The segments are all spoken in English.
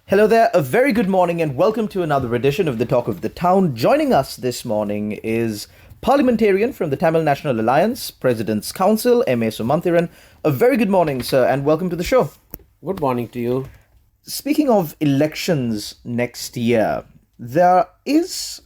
Hello there, a very good morning and welcome to another edition of the Talk of the Town. Joining us this morning is parliamentarian from the Tamil National Alliance, President's Council, M.A. Sumanthiran. A very good morning, sir, and welcome to the show. Good morning to you. Speaking of elections next year, there is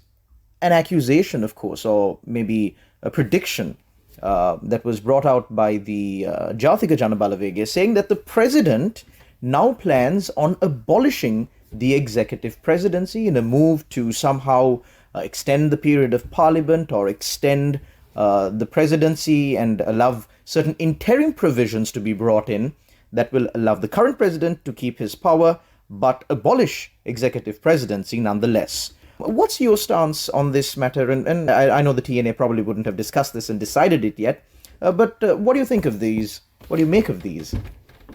an accusation, of course, or maybe a prediction that was brought out by the Jathika Janabalavege saying that the president now plans on abolishing the executive presidency in a move to somehow extend the period of parliament or extend the presidency and allow certain interim provisions to be brought in that will allow the current president to keep his power but abolish executive presidency nonetheless. What's your stance on this matter? And I know the TNA probably wouldn't have discussed this and decided it yet, but what do you think of these? What do you make of these?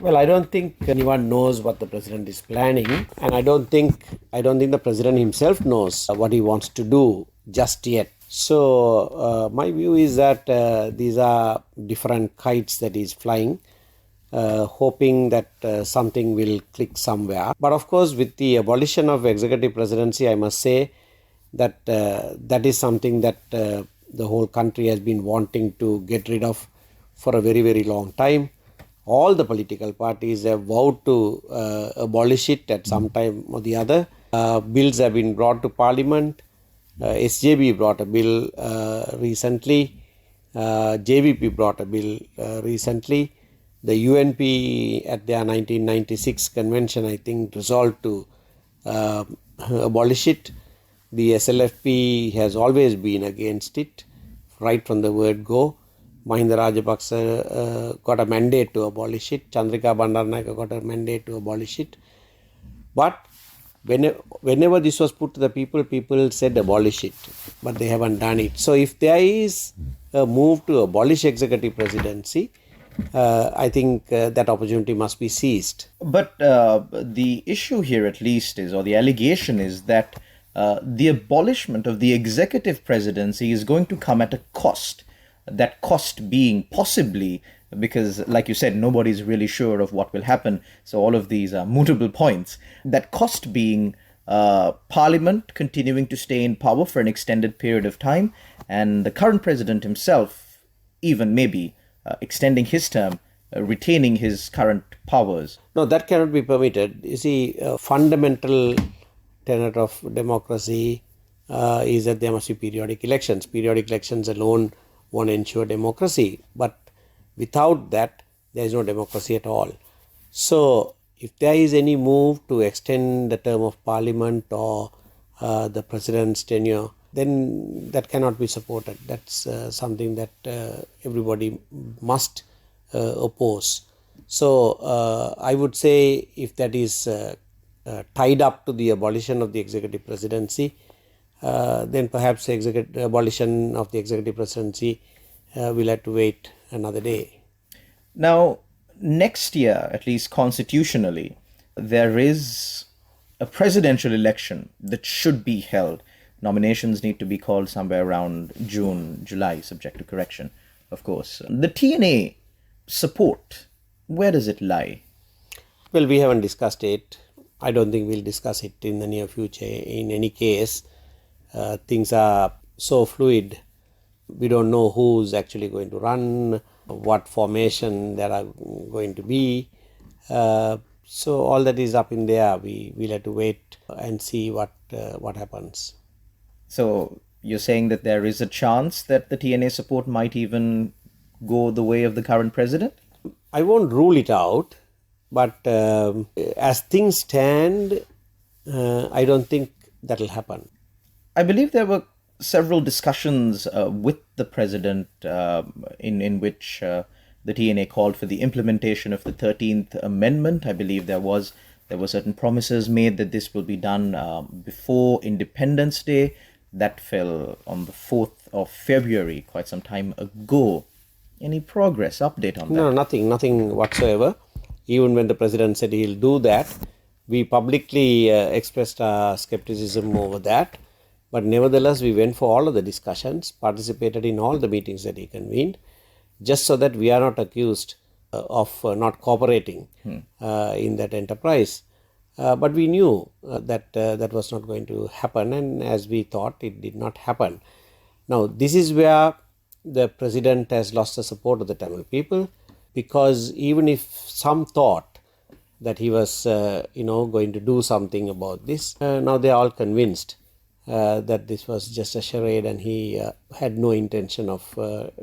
Well, I don't think anyone knows what the president is planning, and I don't think the president himself knows what he wants to do just yet. So my view is that these are different kites that he's flying, hoping that something will click somewhere. But of course, with the abolition of executive presidency, I must say that that is something that the whole country has been wanting to get rid of for a very, very long time. All the political parties have vowed to abolish it at some time or the other. Bills have been brought to Parliament. SJB brought a bill recently. JVP brought a bill recently. The UNP at their 1996 convention, I think, resolved to abolish it. The SLFP has always been against it, right from the word go. Mahinda Rajapaksa got a mandate to abolish it. Chandrika Bandaranaike got a mandate to abolish it. But whenever this was put to the people said abolish it. But they haven't done it. So if there is a move to abolish executive presidency, I think that opportunity must be seized. But the issue here at least is, or the allegation is that the abolishment of the executive presidency is going to come at a cost. That cost being possibly, because like you said, nobody's really sure of what will happen. So all of these are mutable points. That cost being Parliament continuing to stay in power for an extended period of time, and the current president himself even maybe extending his term, retaining his current powers. No, that cannot be permitted. You see, a fundamental tenet of democracy is that there must be periodic elections. Periodic elections alone won't ensure democracy, but without that, there is no democracy at all. So, if there is any move to extend the term of parliament or the president's tenure, then that cannot be supported. That's something that everybody must oppose. So, I would say if that is tied up to the abolition of the executive presidency, then perhaps the abolition of the executive presidency will have to wait another day. Now, next year, at least constitutionally, there is a presidential election that should be held. Nominations need to be called somewhere around June, July, subject to correction, of course. The TNA support, where does it lie? Well, we haven't discussed it. I don't think we'll discuss it in the near future. In any case, things are so fluid. We don't know who's actually going to run, what formation there are going to be. So all that is up in the air. We'll have to wait and see what happens. So you're saying that there is a chance that the TNA support might even go the way of the current president? I won't rule it out, but as things stand, I don't think that will happen. I believe there were several discussions with the president in which the TNA called for the implementation of the 13th Amendment. I believe there were certain promises made that this will be done before Independence Day. That fell on the 4th of February, quite some time ago. Any progress, update on that? No, nothing whatsoever. Even when the president said he'll do that, we publicly expressed our skepticism over that. But nevertheless, we went for all of the discussions, participated in all the meetings that he convened, just so that we are not accused of not cooperating in that enterprise. But we knew that that was not going to happen, and as we thought, it did not happen. Now, this is where the president has lost the support of the Tamil people, because even if some thought that he was, going to do something about this, now they are all convinced that this was just a charade, and he had no intention of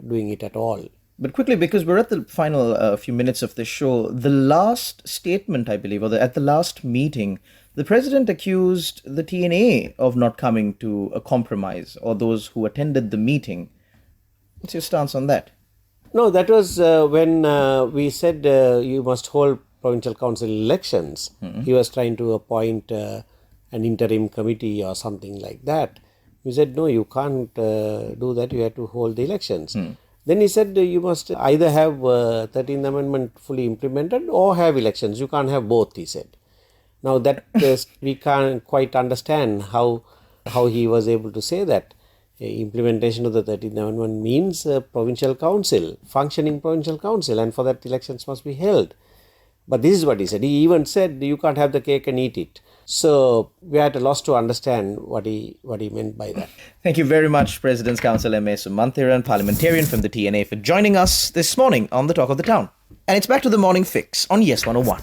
doing it at all. But quickly, because we're at the final few minutes of the show, the last statement, I believe, at the last meeting, the president accused the TNA of not coming to a compromise, or those who attended the meeting. What's your stance on that? No, that was when we said you must hold provincial council elections. He was trying to appoint an interim committee or something like that. We said, no, you can't do that. You have to hold the elections. Then he said you must either have 13th Amendment fully implemented or have elections. You can't have both, he said. Now that we can't quite understand how he was able to say that. Implementation of the 13th Amendment means provincial council, functioning provincial council, and for that elections must be held. But this is what he said. He even said you can't have the cake and eat it. So we are at a loss to understand what he meant by that. Thank you very much, President's Counsel M.A. Sumanthiran, parliamentarian from the TNA, for joining us this morning on the Talk of the Town. And it's back to the Morning Fix on Yes 101.